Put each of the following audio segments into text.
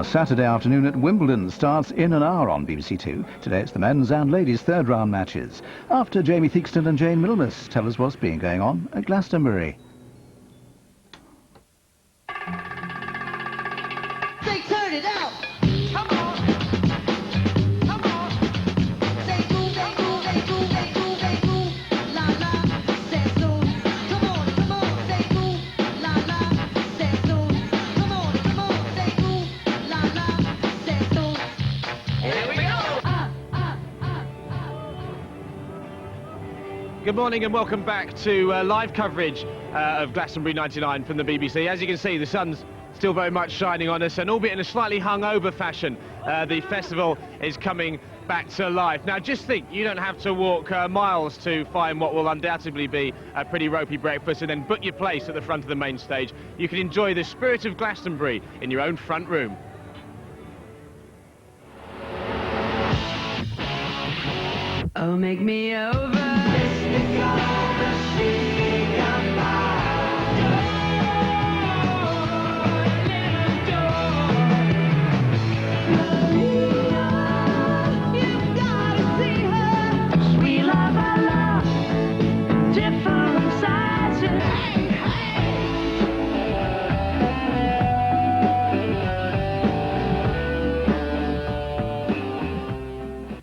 Our Saturday afternoon at Wimbledon starts in an hour on BBC Two. Today it's the men's and ladies' third round matches. After Jamie Theakston and Jane Middlemas tell us what's been going on at Glastonbury. They turn it out. Come on. Come on. They move, they move, they move, they move, they move. La la, say so. Come on, they move. La la, say so. Come on, they move. La la, say so. Here we go. Good morning and welcome back to live coverage of Glastonbury 99 from the BBC. As you can see, the sun's still very much shining on us, and albeit in a slightly hungover fashion, the festival is coming back to life. Now just think, you don't have to walk miles to find what will undoubtedly be a pretty ropey breakfast and then book your place at the front of the main stage. You can enjoy the spirit of Glastonbury in your own front room. Oh, make me over.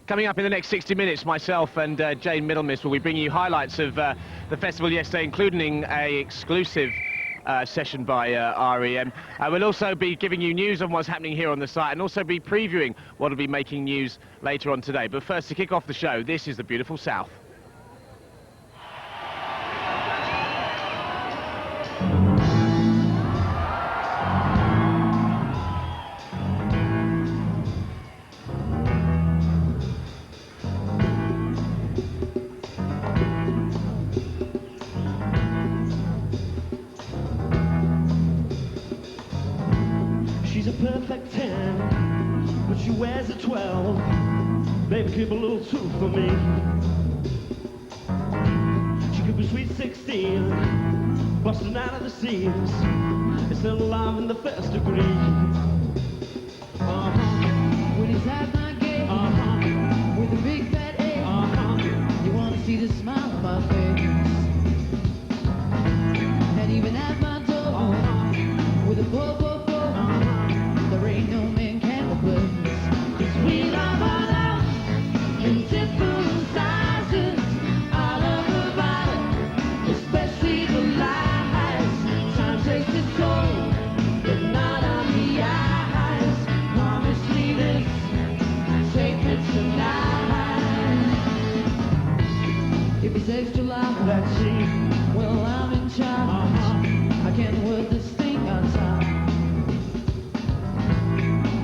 Coming up in the next 60 minutes, myself and Jane Middlemas will be bringing you highlights of the festival yesterday, including an exclusive session by R.E.M. We'll also be giving you news on what's happening here on the site and also be previewing what will be making news later on today. But first, to kick off the show, this is the beautiful South. She's a perfect 10, but she wears a 12. Baby, keep a little 2 for me. She could be sweet 16, busting out of the seams. It's still alive in the first degree. When he's at my gate, with a big fat A, you want to see the smile on my face. And even at my door, with a bobo. There ain't no man can replace. 'Cause we love our love in different sizes. I love her body, especially the lies. Time takes its toll, but not on the eyes. Promise me this, take me tonight. If it's extra loud, Let's see. well, I'm in charge. I can't word this thing on time.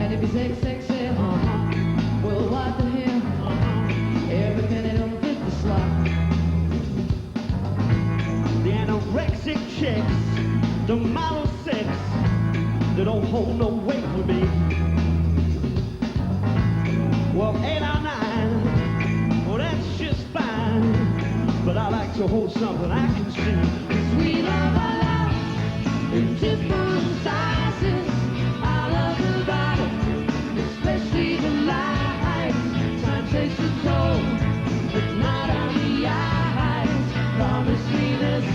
And if it's XXL, we'll wipe the hair. Every penny don't fit the slot. The anorexic chicks, the model 6, they don't hold no weight for me. Well, 8 or 9, well, that's just fine. But I like to hold something I can see. 'Cause we love our love in different sizes. I love her body, especially the lies. Time takes its toll, but not on the eyes. Promise me this,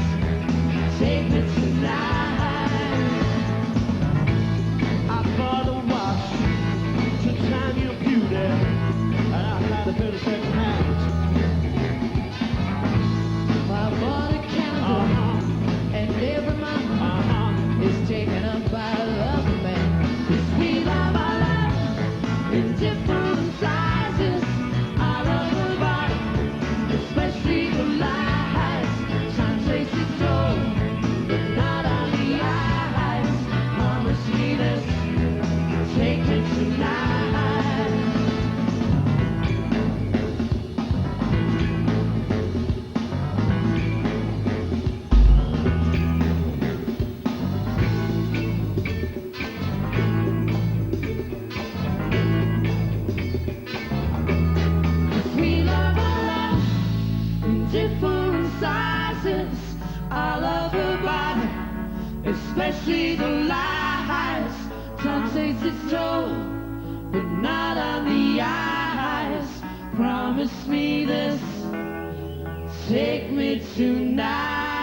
take me tonight. I bought a watch to time your beauty, and I had a 30-second hand. I bought a calendar, and every month is taken up by another man. 'Cause we love our love in different sizes. I love her body, especially the lies. Time takes its toll, but not on the eyes. Promise me this, take me tonight. We love our love in different sizes. I love her body, especially the lies. Time takes its toll, promise me this. Take me tonight.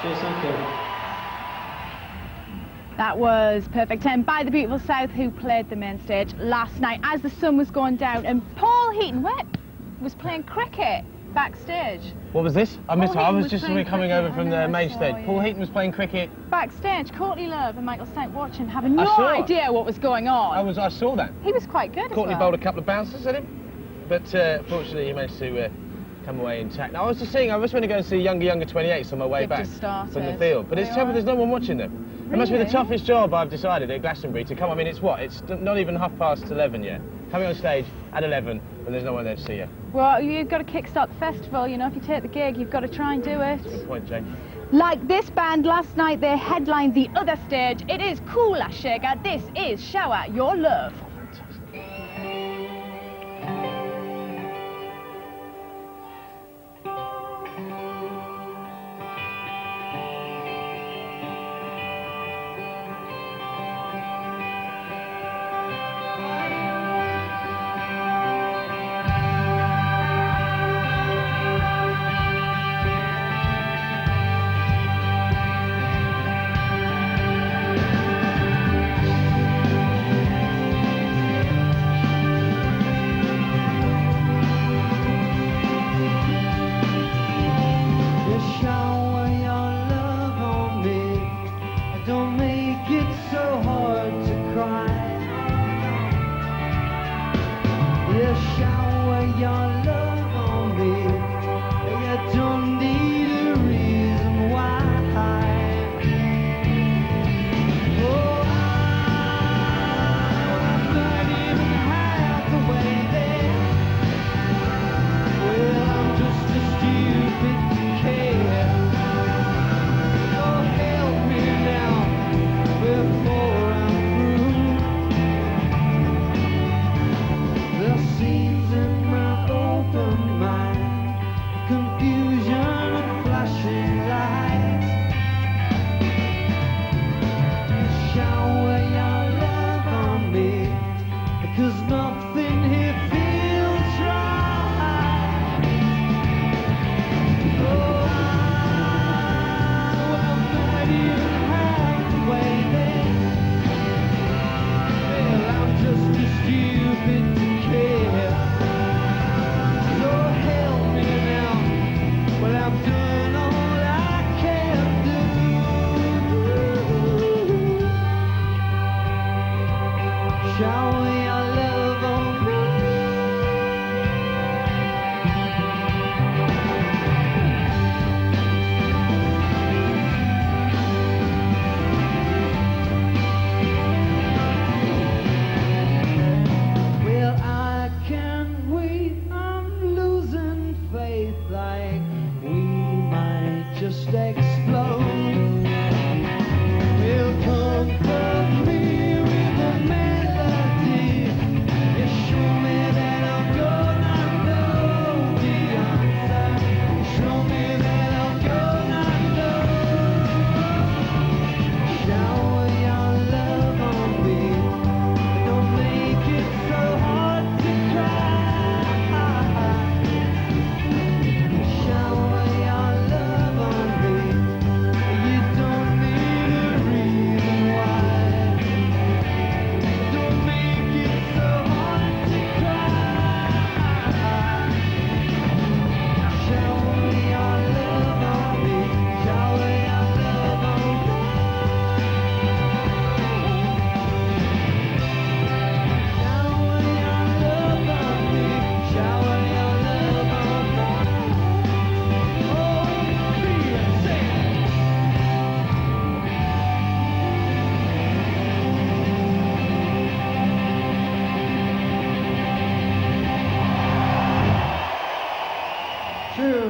Cheers, thank you. That was Perfect 10 by the Beautiful South, who played the main stage last night as the sun was going down, and Paul Heaton was playing cricket backstage. What was this? I missed it. I Heaton was was just playing coming cricket. over from I know, the I main saw, stage. yeah. Paul Heaton was playing cricket. Backstage, Courtney Love and Michael Stipe watching, having I no saw it. idea what was going on. I saw that. He was quite good Courtney as well. bowled a couple of bouncers at him, but fortunately he managed to come away intact. Now, I was just going to go and see Younger 28s on my way They've back just started. from the field, but it's They terrible, are? there's no one watching them. It must be the Really? toughest job I've decided at Glastonbury to come. I mean, it's what? It's not even 11:30 yet. Coming on stage at 11 when there's no one there to see you. Well, you've got to kickstart the festival, you know, if you take the gig, you've got to try and do it. Good point, Jane. Like this band last night, they headlined the other stage. It is Kula Shaker. This is Shower Your Love.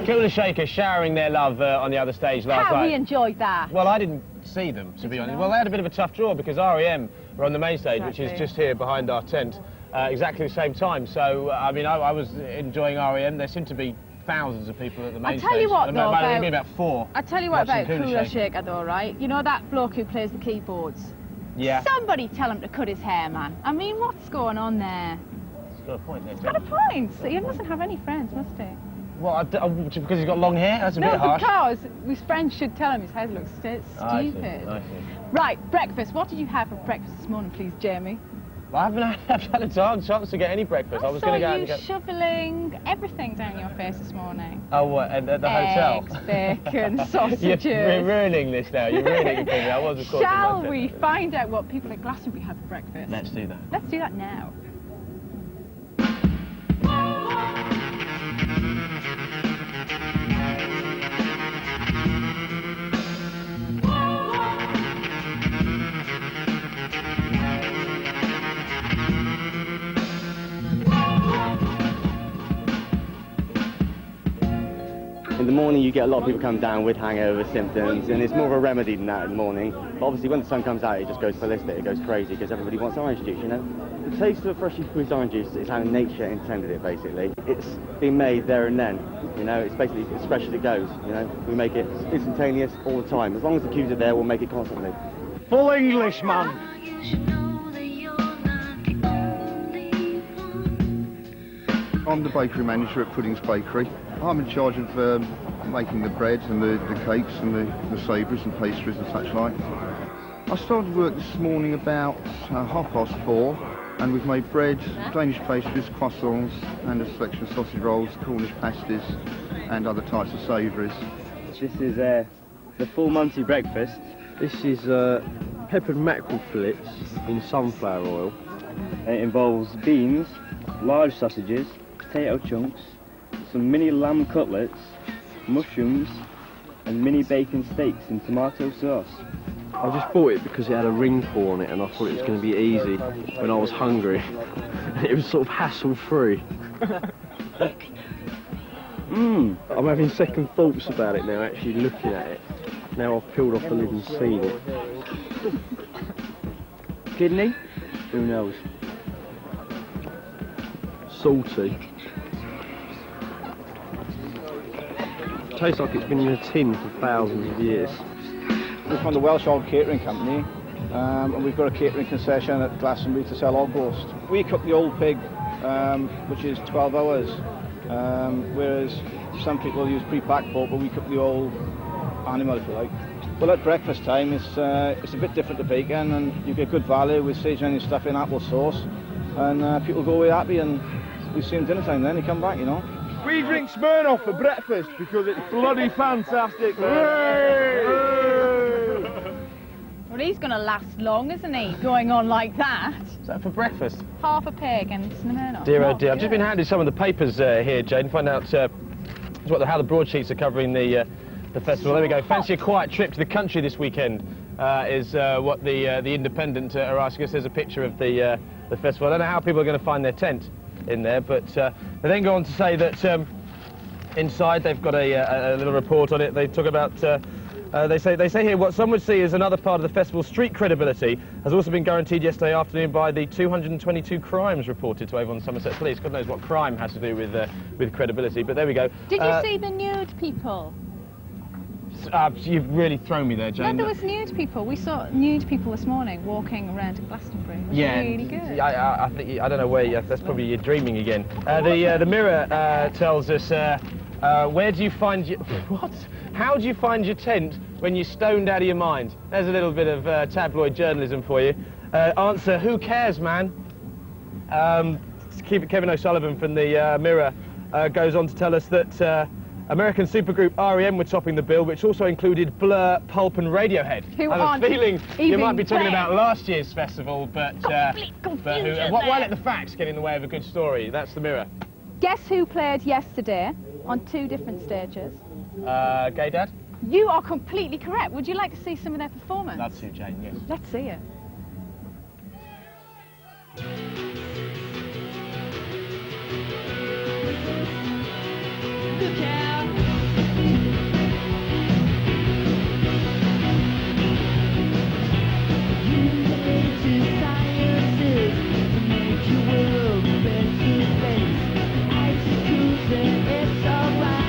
Kula Shaker showering their love on the other stage last How night. we enjoyed that. Well, I didn't see them, to be honest. know? Well, they had a bit of a tough draw because R.E.M were on the main stage, which is Exactly. just here behind our tent, exactly the same time. So, I mean, I was enjoying R.E.M. They seem to be thousands of people at the main I tell you what, stage. though, There'll be about 4. I tell you what about watching Kula Shaker, though, right? You know that bloke who plays the keyboards? Yeah. Somebody tell him to cut his hair, man. I mean, what's going on there? He's got a point there. He's got a point. So he doesn't have any friends, must he? Well, because he's got long hair? That's a bit harsh. No, because his friends should tell him his head looks stupid. I see. Right, breakfast. What did you have for breakfast this morning, please, Jamie? I haven't had a chance to get any breakfast. I was going to go out and you shoveling everything down your face this morning. Oh, what, at the hotel? Eggs, bacon, sausages. You're ruining this now. You're ruining it for me. I was, of course. Shall we find out what people at Glastonbury have for breakfast? Let's do that. Let's do that now. In the morning you get a lot of people come down with hangover symptoms, and it's more of a remedy than that in the morning. But obviously when the sun comes out it just goes ballistic, it goes crazy because everybody wants orange juice, you know. The taste of a freshly squeezed orange juice is how nature intended it basically. It's been made there and then, you know, it's basically as fresh as it goes, you know. We make it instantaneous all the time. As long as the queues are there, we'll make it constantly. Full English, man. I'm the bakery manager at Pudding's Bakery. I'm in charge of making the bread and the cakes and the savouries and pastries and such like. I started work this morning about 4:30, and we've made bread, Danish pastries, croissants and a selection of sausage rolls, Cornish pasties and other types of savouries. This is the full Monty breakfast. This is peppered mackerel fillets in sunflower oil. And it involves beans, large sausages, potato chunks, some mini lamb cutlets, mushrooms and mini bacon steaks in tomato sauce. I just bought it because it had a ring pull on it and I thought it was going to be easy when I was hungry. It was sort of hassle-free. I'm having second thoughts about it now, actually looking at it. Now I've peeled off the lid and seen it. Kidney? Who knows? Salty. Tastes like it's been in a tin for thousands of years. We're from the Welsh Old Catering Company, and we've got a catering concession at Glastonbury to sell old roast. We cook the old pig, which is 12 hours, whereas some people use pre-packed pork, but we cook the old animal, if you like. Well, at breakfast time, it's a bit different to bacon, and you get good value with sage onion stuff in apple sauce, and people go away happy, and we see them dinner time then, they come back, you know. We drink Smirnoff for breakfast because it's bloody fantastic, man. Well, he's going to last long, isn't he? Going on like that. Is that for breakfast? Half a pig and Smirnoff. Dear, oh dear. I've just been handed some of the papers here, Jane, find out how the broadsheets are covering the festival. There we go. Fancy a quiet trip to the country this weekend is what the Independent are asking us. There's a picture of the festival. I don't know how people are going to find their tent in there, but they then go on to say that inside they've got a little report on it. They talk about they say here what some would see as another part of the festival's street credibility has also been guaranteed yesterday afternoon by the 222 crimes reported to Avon Somerset Police. God knows what crime has to do with credibility, but there we go. Did you see the nude people? You've really thrown me there, Jane. No, there was nude people. We saw nude people this morning walking around Glastonbury. It was really good. I think I don't know where. That's probably you're dreaming again. The Mirror tells us where do you find your what? How do you find your tent when you're stoned out of your mind? There's a little bit of tabloid journalism for you. Answer: who cares, man? Kevin O'Sullivan from the Mirror goes on to tell us that. American supergroup R.E.M. were topping the bill, which also included Blur, Pulp and Radiohead. I have a feeling you might be talking about last year's westival, but why let the facts get in the way of a good story? That's the Mirror. Guess who played yesterday on 2 different stages? Gay Dad? You are completely correct. Would you like to see some of their performance? Love to, Jane, yes. Let's see it. Look out! You made two sciences to make your world face to face. Ice cruising, it's alright.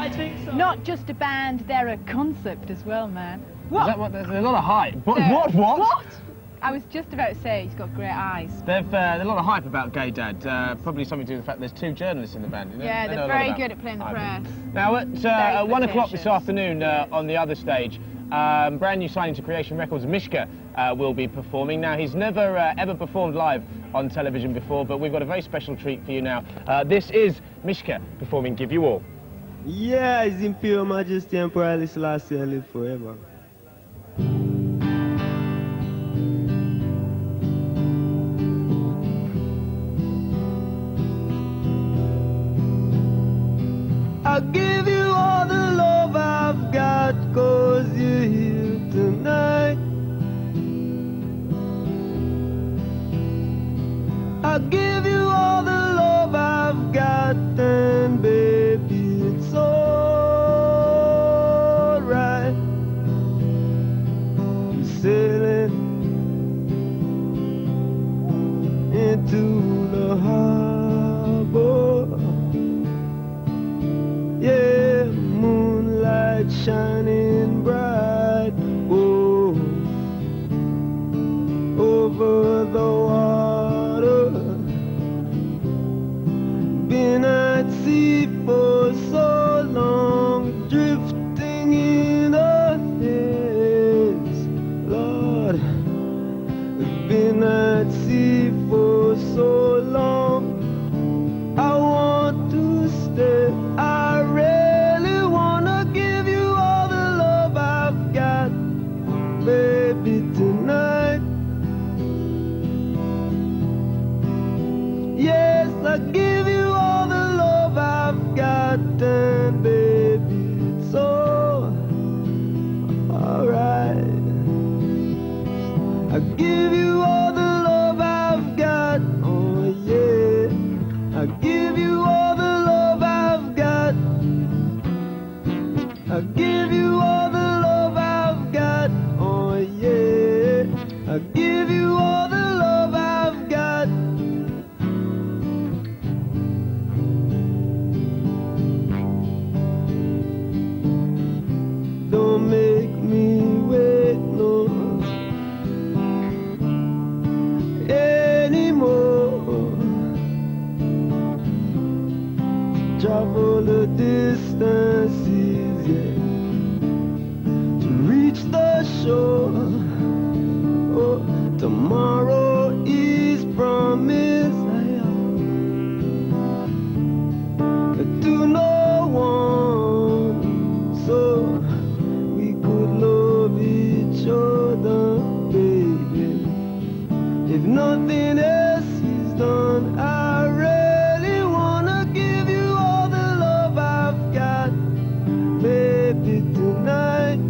I think so. Not just a band, they're a concept as well, man. Is that what? There's a lot of hype. What? They're- What? I was just about to say he's got great eyes. There's a lot of hype about Gay Dad. Probably something to do with the fact there's 2 journalists in the band. You know? Yeah, They know they're a lot very about good at playing the hype. press. Now at 1 o'clock this flirtatious. afternoon on the other stage, brand new signing to Creation Records, Mishka, will be performing. Now he's never ever performed live on television before, but we've got a very special treat for you now. This is Mishka performing Give You All. Yeah, His Imperial Majesty Emperor Haile Selassie live forever. I give you all the love I've got, 'cause you're here tonight. I give you all the love I've got, and baby, it's alright. I'm sailing into the harbor. Yeah, moonlight shining bright, oh, over the water. Been at sea for so long, drifting in a haze, Lord. Been at sea for so long, I want to stay. I really wanna give you all the love I've got, baby, tonight. Yes, I give you all the love I've got, and baby, it's all alright. I give you all the love I've got, oh yeah. I give you all the love I've got. I give you all the love I've got, oh yeah. I give you all the love I've got. Don't make me wait no anymore. Travel the distances, yeah, to reach the shore. Oh, tomorrow is promised to no one, so we could love each other, baby. If nothing else is done, I really wanna give you all the love I've got, baby, tonight.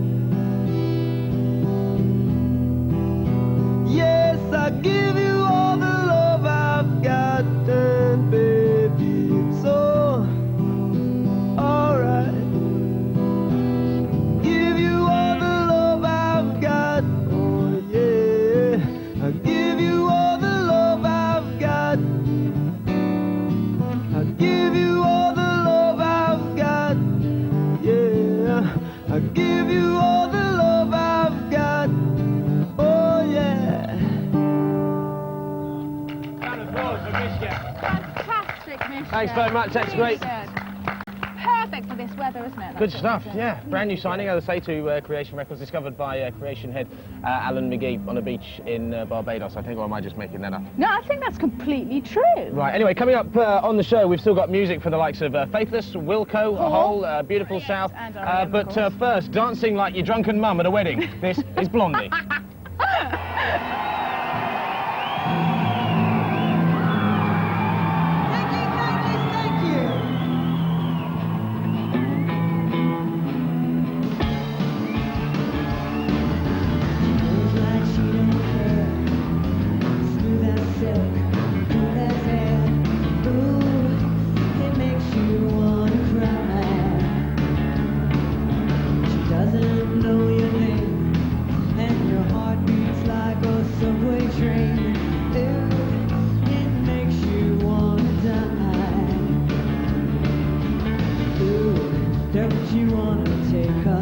Yes, I give you all the love I've got, and baby, it's all alright. Give you all the love I've got, oh yeah. I give you all the love I've got. I give you all the love I've got, yeah. I give you all the love I've got, oh yeah. Round of applause for Mishka. Fantastic, Mishka. Thanks very much, that's Really great. good. Perfect for this weather, isn't it? Good That's stuff, what yeah. Brand new signing, as I say, to Creation Records, discovered by Creation head Alan McGee on a beach in Barbados. I think, or am I just making that up? No, I think that's completely true. Right, anyway, coming up on the show, we've still got music for the likes of Faithless, Wilco, a whole Beautiful Yes, South. and R.E.M, of But course. first, dancing like your drunken mum at a wedding. This is Blondie. Like she don't care, smooth as silk, cool as air. Ooh, it makes you wanna cry. She doesn't know your name, and your heart beats like a Don't you wanna take her?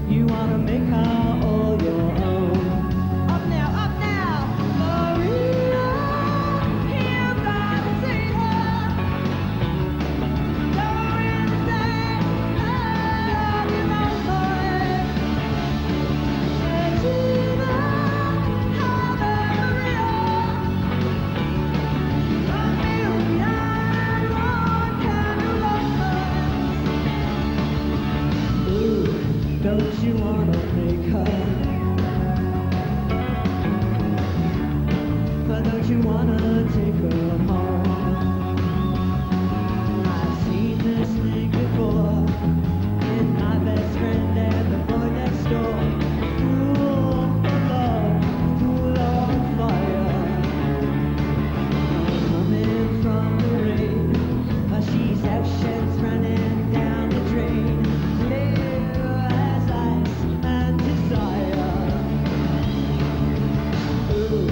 You wanna make her all your own. Up now, Maria, you gotta see her. Go insane, love you no more. Regina, Maria, don't you wanna make her? But don't you wanna take her home? I've seen this thing before in my best friend and the boy next door. Full of love, full of fire. Coming from the rain, but she's actions running down the drain. Clear as ice and desire. Ooh,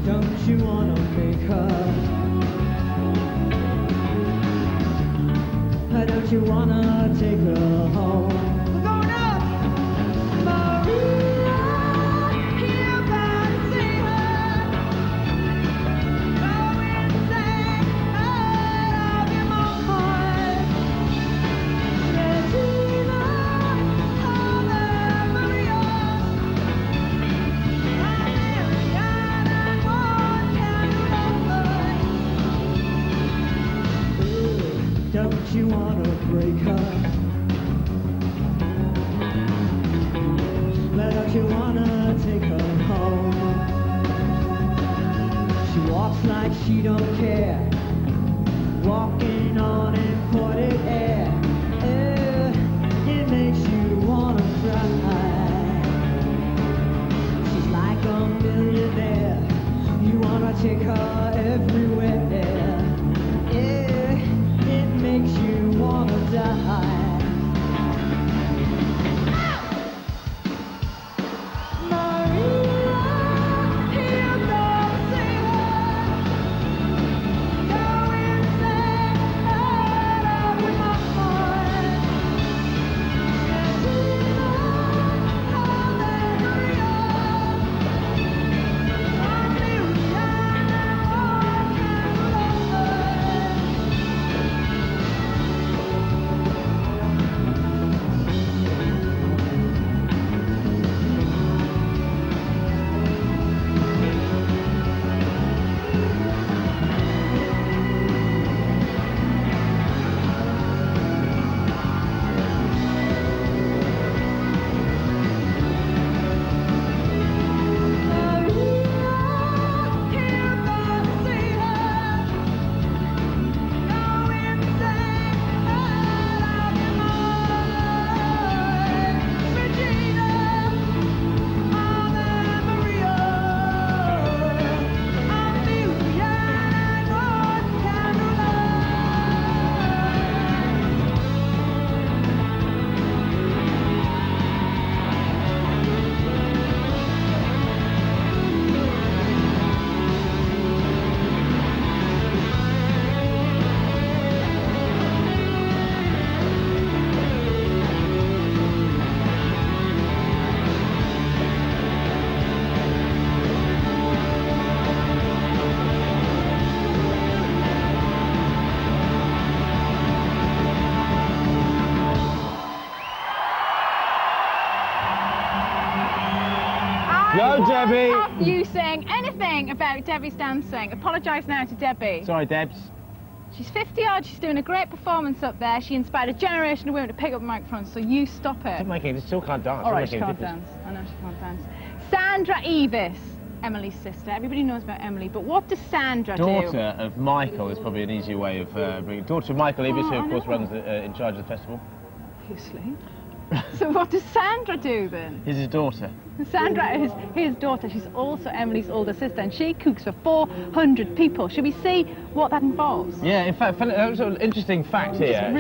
don't you wanna make her? Don't you wanna take her home? We're going up! Maria, you gotta see her. Go insane, love you more. Regina, Maria, don't you wanna break her? But don't you wanna take her home? She walks like she don't care, walking on imported air. It makes you wanna cry. She's like a millionaire, you wanna take her everywhere. It makes you wanna die. Go, Debbie! Stop you saying anything about Debbie's dancing. Apologise now to Debbie. Sorry, Debs. She's 50-odd, she's doing a great performance up there. She inspired a generation of women to pick up microphones, so you stop it. She still can't dance. All right, she can't dance. I know she can't dance. Sandra Evis, Emily's sister. Everybody knows about Emily, but what does Sandra do? Daughter of Michael is probably an easier way of bringing... Daughter of Michael Evis, who of course runs in charge of the festival. Obviously. So what does Sandra do then? He's his daughter. Sandra is his daughter. She's also Emily's older sister, and she cooks for 400 people. Should we see what that involves? Yeah, in fact, that was an interesting fact here.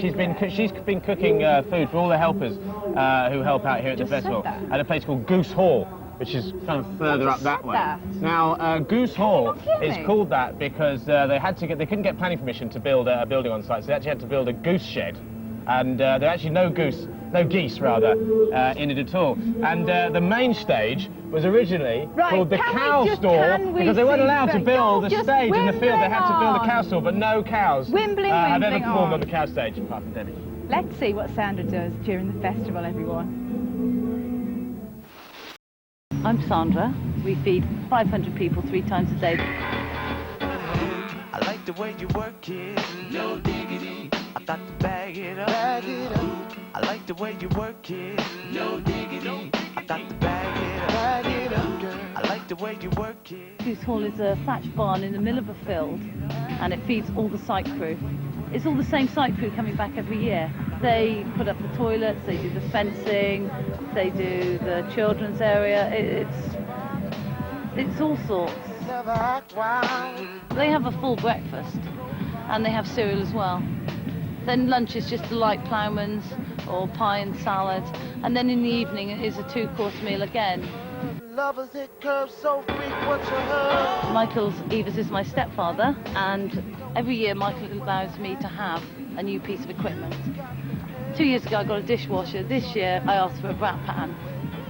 She's been cooking food for all the helpers who help out here at the festival at a place called Goose Hall. which is kind of further up that way. that? Now, Goose Hall Not kidding. is called that because they couldn't get planning permission to build a building on site, so they actually had to build a goose shed, and there are actually no geese in it at all. And the main stage was originally called the cow stall because they weren't allowed to build a stage in the field. They had to build a cow stall, but no cows have ever performed on the cow stage apart from Debbie. Let's see what Sandra does during the festival, everyone. I'm Sandra. We feed 500 people 3 times a day. I like the way you work it, no diggity. I got to bag it up. I like the way you work it, no diggity. I got to bag it up, girl. I like the way you work it. Goose Hall is a thatched barn in the middle of a field, and it feeds all the site crew. It's all the same site crew coming back every year. They put up the toilets, they do the fencing, they do the children's area. It's all sorts. They have a full breakfast, and they have cereal as well. Then lunch is just a light ploughman's or pie and salad, and then in the evening it is a 2-course meal again. Lovers hit curves so freak, what's your hurry? Michael Evers is my stepfather, and every year Michael allows me to have a new piece of equipment. 2 years ago I got a dishwasher. This year I asked for a brat pan,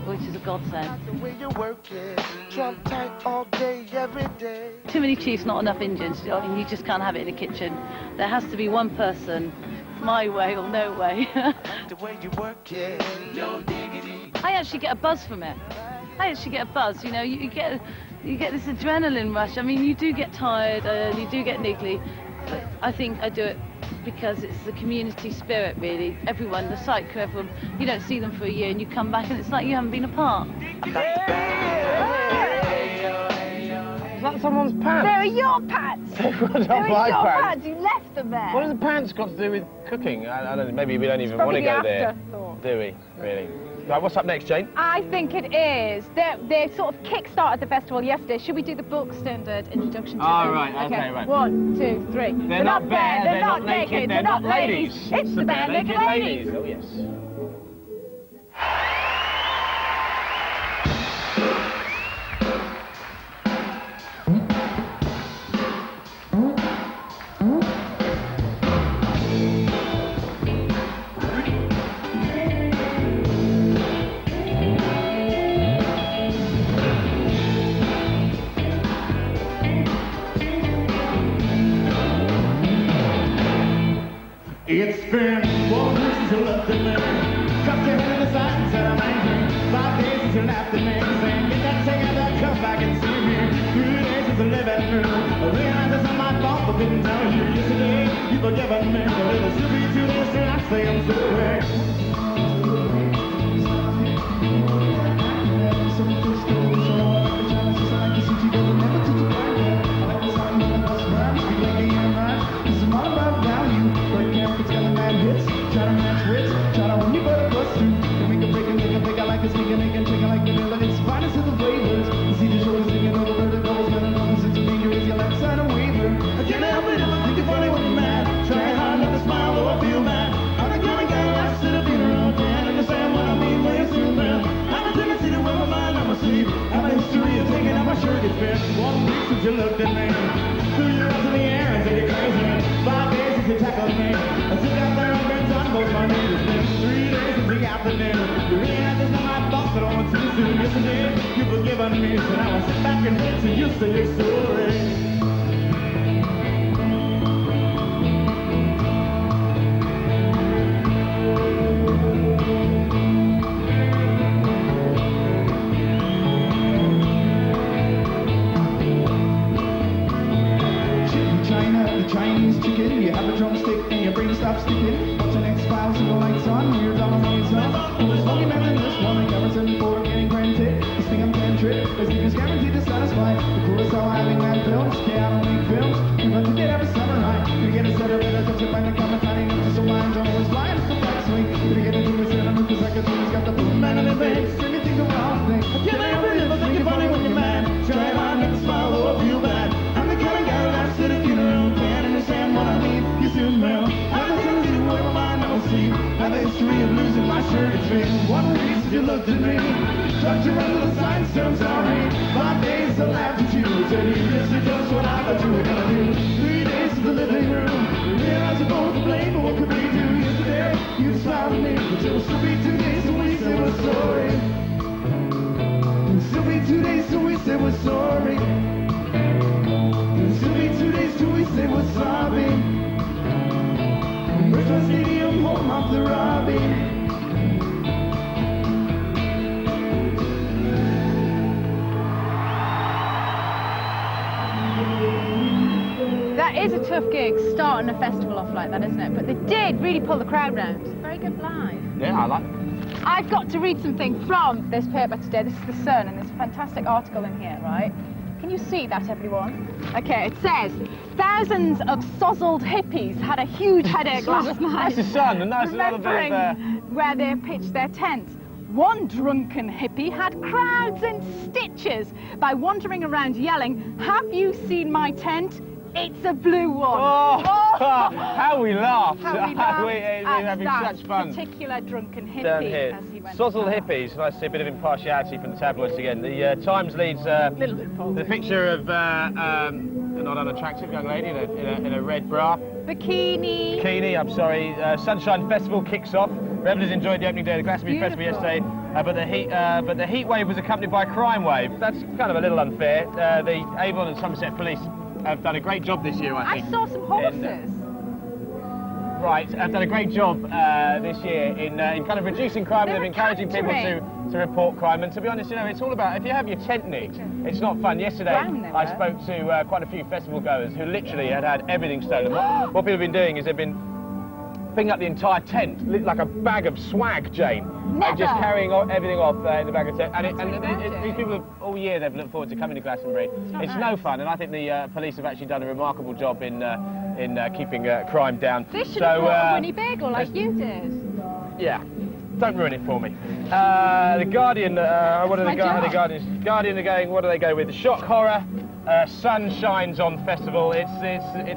which is a godsend. The way you work it, Trump tight all day, every day. Too many chiefs, not enough Indians. I mean, you just can't have it in the kitchen. There has to be one person, my way or no way. The way you work it, no diggity. I actually get a buzz from it. You know, you get this adrenaline rush. I mean, you do get tired and you do get niggly, but I think I do it because it's the community spirit, really. Everyone, the site crew, everyone, you don't see them for a year and you come back and it's like you haven't been apart. Is that someone's pants? They're your pants! They're They're my your pants. pants! You left them there! What have the pants got to do with cooking? I don't know, maybe we don't even want to probably go the there. afterthought. Do we, really? Right, what's up next, Jane? I think it is. They sort of kick-started the festival yesterday. Should we do the book standard introduction to them? Right, okay, right. 1, 2, 3. They're not bare, they're not naked, they're not ladies. It's the bare naked ladies. Oh, yes. It's been 1 week since you looked at me. Cupped your head in the side and said I'm angry. 5 days since you laughed at me, saying get that thing out of that cup back and see me. 3 days since I live at noon. I realized it's not my fault, but didn't tell you. Yesterday you forgiven me, but it was silly to this and I say I'm sorry. You looked at me, threw your arms in the air and said you're crazy. 5 days since you tackled me, I took out there and bent on both my knees. It's been 3 days since the afternoon. You realize it's not my fault, but I want too soon. Yesterday, you've forgiven me, so now I sit back and wait till you say you're sorry. Chinese chicken, you have a drumstick and your brain stops sticking. Watching X-Files and the lights on, your dollar money's on. Oh, there's smoking man in this one, like Emerson for getting granted. This thing I'm cantrip, this thing is guaranteed to satisfy. The Curacao having mad films, chaotic films. We want to get every summer night. You get a set of better jumps and find the common tiny notes. So lines on always flying, it's the black swing. You get into the cinema, cause I can see he's got the boom man in the face. Anything the wrong thing. I can't help it if I think you're funny when you're mad. Try hard not to smile, though I feel bad. I'm the kind of guy who laughs at a funeral. Can't understand what I mean, you soon will. Have a tendency to wear my mind, I don't see. Have a history of losing my shirt. It's been 1 week since you looked at me. Tucked your little sign, so sorry. 5 days to laugh at you. Said you just did just what I thought you were gonna do. 3 days to the living room. Realized you're both to blame, but what could we do? Yesterday, you smiled at me. But it will still be 2 days till we say we're sorry. It'll still be 2 days till we say we're sorry. It'll still be 2 days till we say we're sorry. Redone Stadium, home of the Robbie. That is a tough gig, starting a festival off like that, isn't it? But they did really pull the crowd round. Very good live. Yeah, I like it. I've got to read something from this paper today. This is The Sun, and there's a fantastic article in here, right? Can you see that, everyone? Okay, it says, thousands of sozzled hippies had a huge headache last night. That's The Sun, a nice little bit of... where they pitched their tent. One drunken hippie had crowds in stitches by wandering around yelling, "Have you seen my tent? It's a blue one." Oh, how we laughed. How we laughed We're at having that such fun. particular drunken hippie Down here. as he went Sozzled past. hippies. Nice to see a bit of impartiality from the tabloids again. The Times leads the picture of a not unattractive young lady in a red bra. Bikini. I'm sorry. Sunshine Festival kicks off. Revellers enjoyed the opening day of the Glastonbury Festival yesterday, but the heat wave was accompanied by a crime wave. That's kind of a little unfair. The Avon and Somerset Police have done a great job this year, I think. I saw some horses. Right, have done a great job this year in kind of reducing crime and encouraging people to report crime. And to be honest, you know, it's all about, if you have your tent nicked, it's not fun. Yesterday, I spoke to quite a few festival goers who literally had everything stolen. What people have been doing is they've been picking up the entire tent, like a bag of swag, Jane. And just carrying everything off in the bag of tent. And these people, all year, they've looked forward to coming to Glastonbury. It's no fun, and I think the police have actually done a remarkable job in keeping crime down. They should have brought a Winnie Bagel like you did. Yeah. Don't ruin it for me. The Guardian, what are the Guardians? Guardian are going, what do they go with? Shock horror, sun shines on festival. It's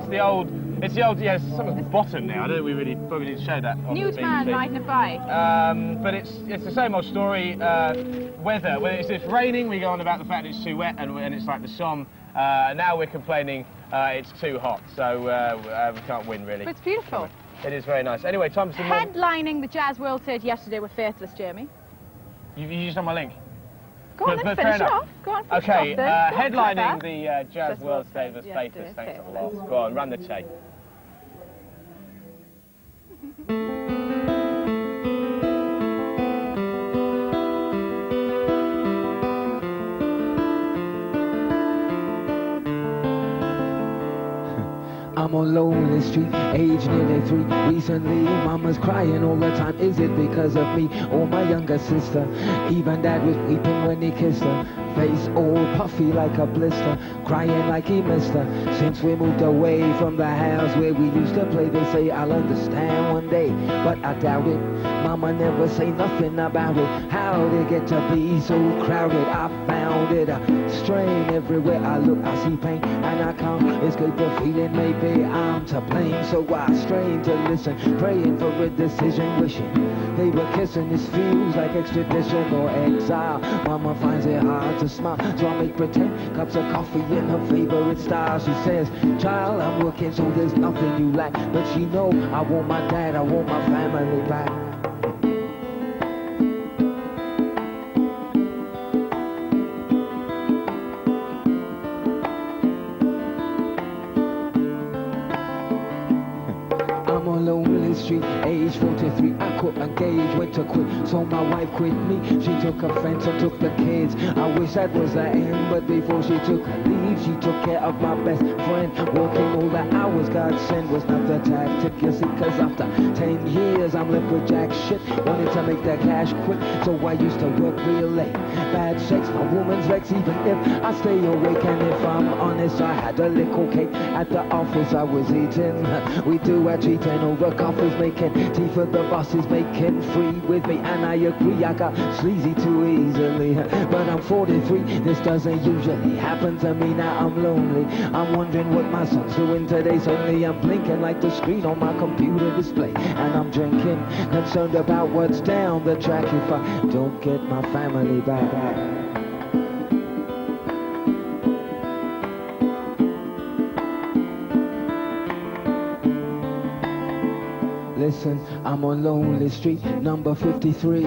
the old, yeah, it's some of the bottom now. I don't think we probably need to show that on Nude the man BBC. riding a bike. But it's the same old story. Weather, when it's raining, we go on about the fact it's too wet and it's like the Somme. Now we're complaining it's too hot, so we can't win really. But it's beautiful. It is very nice. Anyway, time for some more. Headlining the Jazz World Stage yesterday with Faithless, Jamie. You used on my link. Go on, then, finish it off. Go on, finish okay, it off then. headlining the Jazz World Stage was Faithless. Thanks a lot. Go on, run the tape. I'm on lonely street, age nearly 3. Recently, mama's crying all the time. Is it because of me or my younger sister? Even dad was weeping when he kissed her. Face all puffy like a blister, crying like he missed her. Since we moved away from the house where we used to play, they say I'll understand one day, but I doubt it. Mama never say nothing about it. How they get to be so crowded? I found it a strain. Everywhere I look, I see pain, and I can't escape the feeling. Maybe I'm to blame, so I strain to listen, praying for a decision, wishing they were kissing. This feels like extradition or exile. Mama finds it hard to smile, so I make pretend. Cups of coffee in her favorite style. She says, "Child, I'm working, so there's nothing you lack." But she know I want my dad, I want my family back. Lonely street, age 43, I couldn't gauge when to quit, so my wife quit me. She took offense and took the kids. I wish that was the end, but before she took leave, she took care of my best friend. Working all the hours God sent was not the tactic, you see, cause after 10 years I'm left with jack shit. Wanted to make that cash quick, so I used to work real late. Bad sex, my woman's vex, even if I stay awake. And if I'm honest, I had a little cake at the office I was eating. We two are cheating over over coffees, making tea for the bosses, making free with me. And I agree, I got sleazy too easily. But I'm 43, this doesn't usually happen to me. Now I'm lonely, I'm wondering what my son's doing today. Suddenly I'm blinking like the screen on my computer display. And I'm drinking, concerned about what's down the track if I don't get my family back. Listen, I'm on Lonely Street, number 53.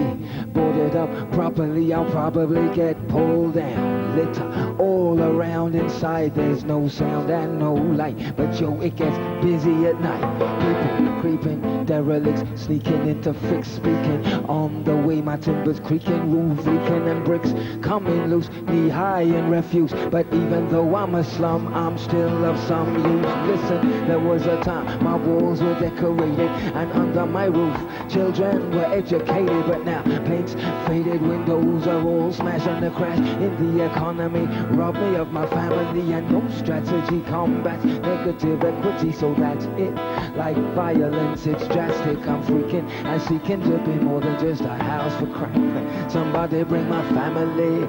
Boarded up properly, I'll probably get pulled down. Lit all around inside, there's no sound and no light. But yo, it gets busy at night. People creeping, derelicts sneaking into fix, speaking on the way. My timbers creaking, roof leaking and bricks coming loose, knee high in refuse. But even though I'm a slum, I'm still of some use. Listen, there was a time my walls were decorated, and under my roof children were educated. But now paint's faded, windows are all smashed, and the crash in the economy robbed me of my family. And no strategy combats negative equity, so that's it. Like violence, it's drastic. I'm freaking and seeking to be more than just a house for crack. Somebody bring my family.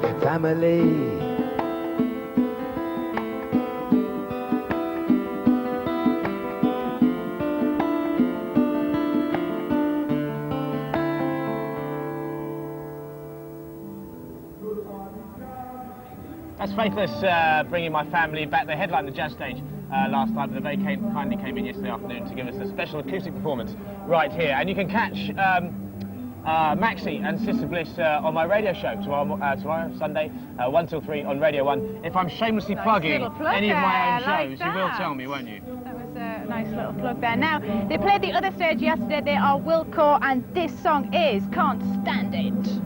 That's Faithless bringing my family back. They headlined the jazz stage last night, but they kindly came in yesterday afternoon to give us a special acoustic performance right here. And you can catch Maxie and Sister Bliss on my radio show tomorrow Sunday, 1 till 3 on Radio 1. If I'm shamelessly plugging any of my own shows, you will tell me, won't you? That was a nice little plug there. Now, they played the other stage yesterday. They are Wilco, and this song is Can't Stand It.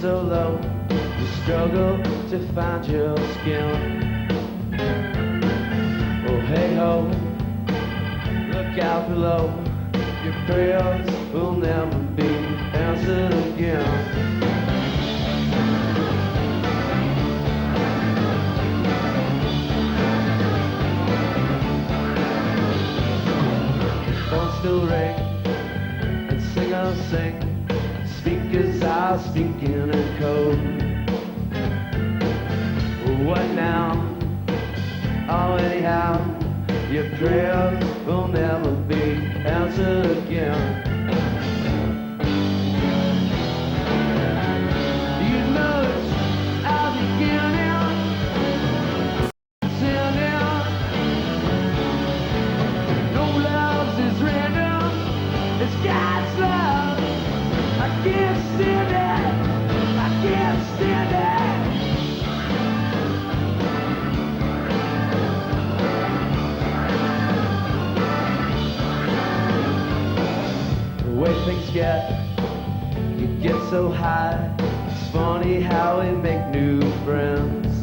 So low, you struggle to find your skin. Oh hey ho, look out below. Your prayers will never be answered again. Phone still ring and singers sing. Speakers are speaking in code. What now? Oh, anyhow, your prayers will never be answered again. You know it's our beginning, sinning. No love is random, it's God's love. I can't stand it, I can't stand it. The way things get, you get so high. It's funny how we make new friends.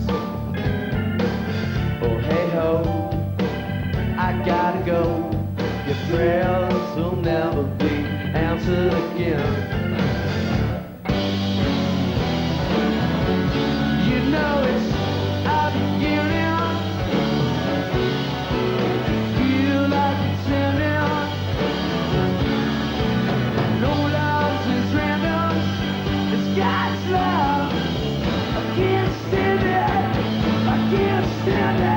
Oh hey ho, I gotta go. Your prayers will never be answered again. You know it's our beginning. Feel like it's ending. No love is random. It's God's love. I can't stand it. I can't stand it.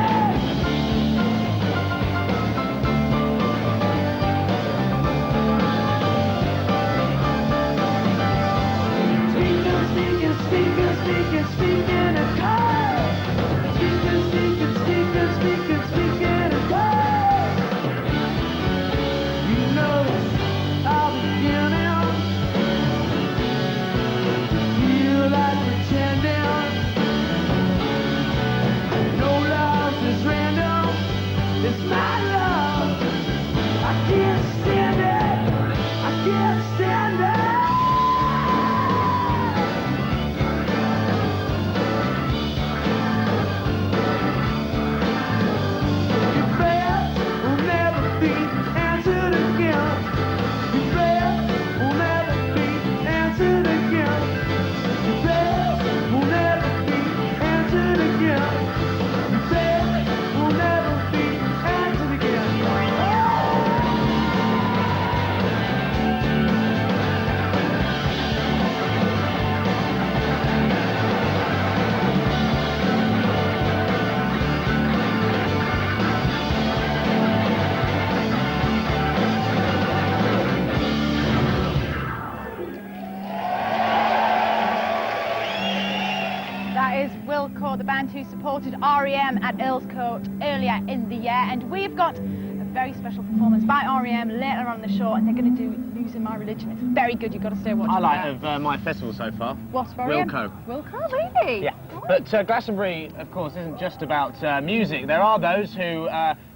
Wilco, the band who supported R.E.M at Earlscourt earlier in the year, and we've got a very special performance by R.E.M later on in the show, and they're going to do Losing My Religion. It's very good, you've got to stay watching. Highlight of my festival so far. What's for R.E.M? Wilco. Wilco, really? Yeah, but Glastonbury, of course, isn't just about music. There are those who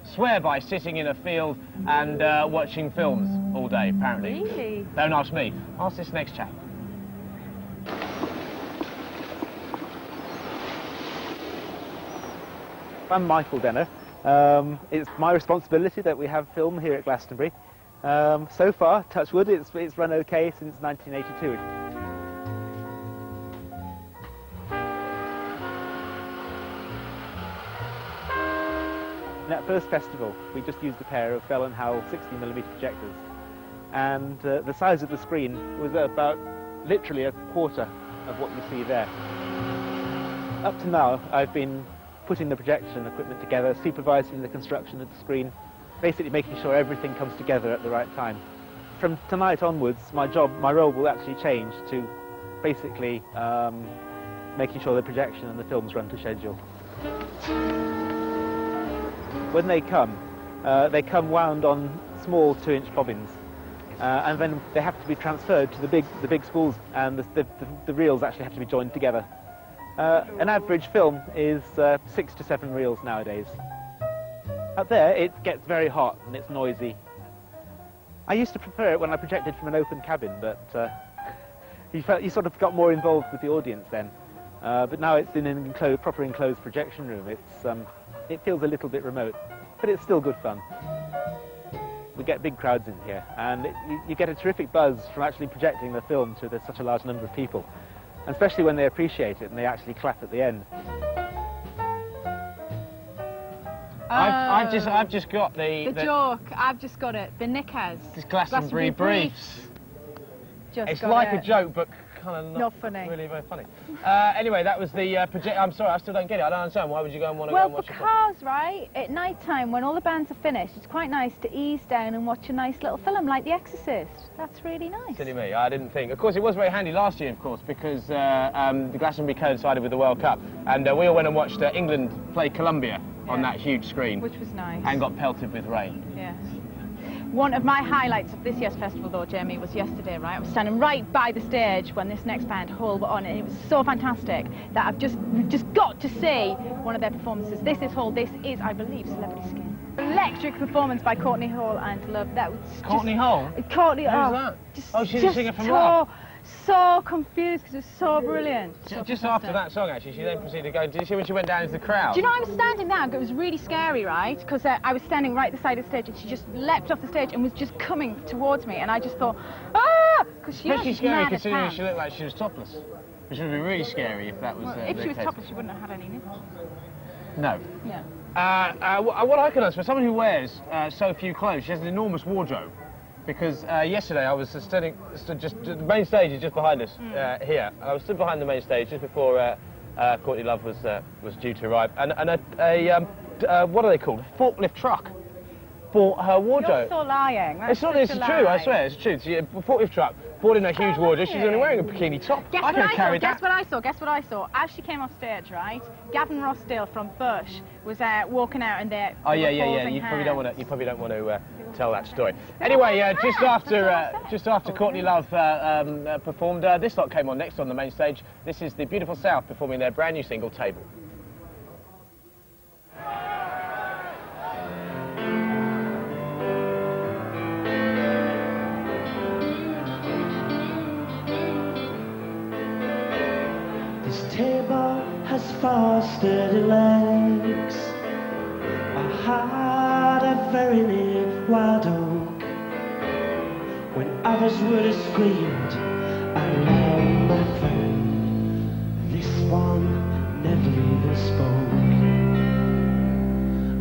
swear by sitting in a field and watching films all day, apparently. Really? Don't ask me. Ask this next chap. I'm Michael Denner. It's my responsibility that we have film here at Glastonbury. So far, touch wood, it's run okay since 1982. In that first festival, we just used a pair of Bell & Howell 60mm projectors, and the size of the screen was about literally a quarter of what you see there. Up to now, I've been putting the projection equipment together, supervising the construction of the screen, basically making sure everything comes together at the right time. From tonight onwards, my role will actually change to basically making sure the projection and the films run to schedule. When they come wound on small 2-inch bobbins, and then they have to be transferred to the big spools, and the reels actually have to be joined together. An average film is 6 to 7 reels nowadays. Up there, it gets very hot and it's noisy. I used to prefer it when I projected from an open cabin, but you sort of got more involved with the audience then. But now it's in an proper enclosed projection room. It feels a little bit remote, but it's still good fun. We get big crowds in here, and you get a terrific buzz from actually projecting the film to such a large number of people. Especially when they appreciate it and they actually clap at the end. I've just got the joke. I've just got it. The knickers. This Glastonbury briefs. It's got like it. a joke, but kind of not funny. Really very funny. Anyway, that was the project. I'm sorry, I still don't get it. I don't understand. Why would you go and want to go and watch it? Well, because, right, at night time when all the bands are finished, it's quite nice to ease down and watch a nice little film like The Exorcist. That's really nice. Silly me, I didn't think. Of course, it was very handy last year, of course, because the Glastonbury coincided with the World Cup, and we all went and watched England play Colombia on that huge screen. Which was nice. And got pelted with rain. Yes. One of my highlights of this year's festival, though, Jamie, was yesterday, right? I was standing right by the stage when this next band, Hull, were on, and it was so fantastic that we've just got to see one of their performances. This is Hull, this is, I believe, Celebrity Skin. Electric performance by Courtney Hall and Love. That was Courtney Hall? Courtney Hall. Who's that? She's a singer from Love. So confused because it was so brilliant. Just after that song, actually, she then proceeded to go. Did you see when she went down into the crowd? Do you know, I was standing there, it was really scary, right? Because I was standing right at the side of the stage and she just leapt off the stage and was just coming towards me, and I just thought, ah! Because Pretty scary considering she looked like she was topless. Which would be really scary if that was if she was topless, she wouldn't have had any nipples. No. Yeah. What I can ask, for someone who wears so few clothes, she has an enormous wardrobe. Because yesterday I was the main stage is just behind us here. I was stood behind the main stage just before Courtney Love was due to arrive, and what are they called? A forklift truck bought her wardrobe. You're so lying. It's not. It's true. I swear, it's true. A forklift truck brought in a huge wardrobe. She's only wearing a bikini top. Guess what I saw? As she came off stage, right? Gavin Rossdale from Bush was walking out, and there. Oh yeah. You probably don't want to tell that story. Anyway, just after Courtney Love performed, this lot came on next on the main stage. This is the Beautiful South performing their brand new single, Table. This table has 4 sturdy legs, a heart of very near wild oak. When others would have screamed, I love my friend, this one never even spoke.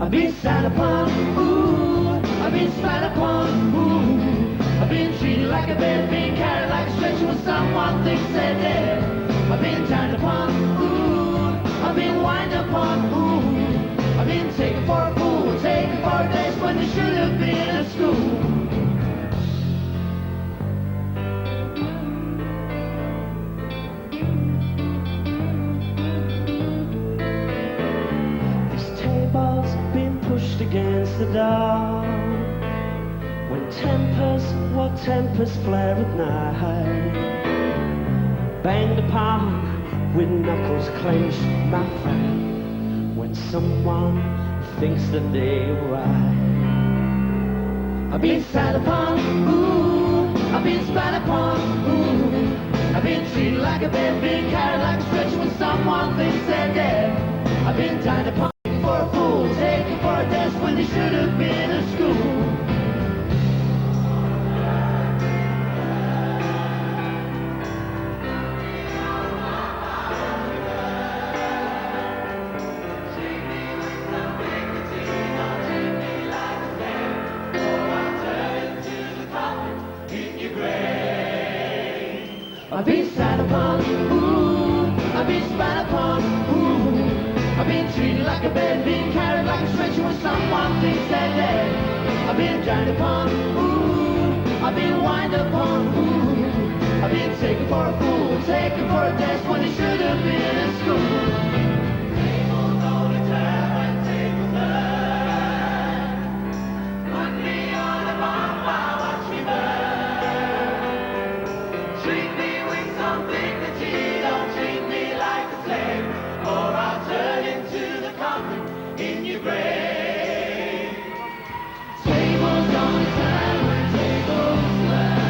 I've been sat upon, ooh, I've been spat upon, ooh, I've been treated like a bed, been carried like a stretcher when someone thinks they're dead. I've been turned upon, ooh, I've been wind upon, ooh, I've been taken for a fool, taken for a days when they should have been at school. against the dark. When tempers flare at night. Banged apart with knuckles clenched, my friend. When someone thinks that they're right. I've been sat upon, ooh, I've been spat upon, ooh. I've been treated like a bed, been carried like a stretcher when someone thinks they're dead. I've been dined upon for a fool, taken for a desk when they should have been at school. I've been sat upon, ooh, I've been spat upon, ooh. I've been treated like a bed, been carried like a stretcher when someone thinks they're dead. I've been dined upon, ooh, I've been wined upon, ooh. I've been taken for a fool, taken for a desk when they should have been at school. Tables only turn when tables turn. Put me on a bonfire, watch me burn. Treat me with some dignity, don't treat me like a slave, or I'll turn into the coffin in your grave. Tables only turn when tables turn.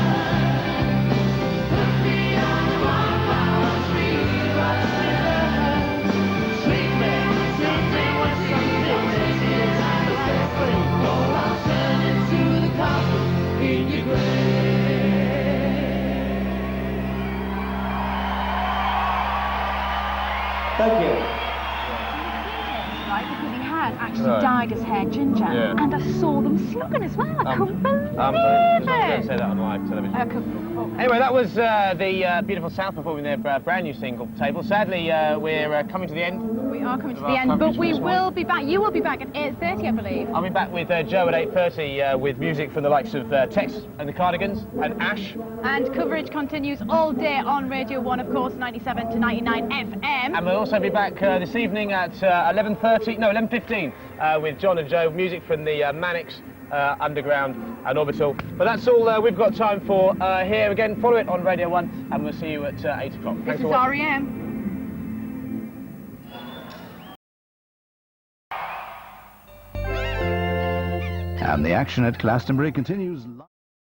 Put me on a bonfire, watch me burn. Treat me with something like a slave, or I'll turn into the coffin in your grave. Thank you. Right, because he had actually Right. dyed his hair ginger, Yeah. and I saw them slugging as well. I couldn't believe I'm going to it. say that on live television. I couldn't. Anyway, that was the Beautiful South performing their brand new single, Table. Sadly, we're coming to the end. We are coming to Of the our end, but coverage we this will be back. You will be back at 8:30, I believe. I'll be back with Joe at 8:30 with music from the likes of Tex and the Cardigans and Ash. And coverage continues all day on Radio 1, of course, 97 to 99 FM. And we'll also be back this evening at 11:15 with John and Joe, music from the Manics, Underground and Orbital. But that's all we've got time for here. Again, follow it on Radio 1 and we'll see you at 8 o'clock. This Thanks is for watching. R.E.M. And the action at Glastonbury continues.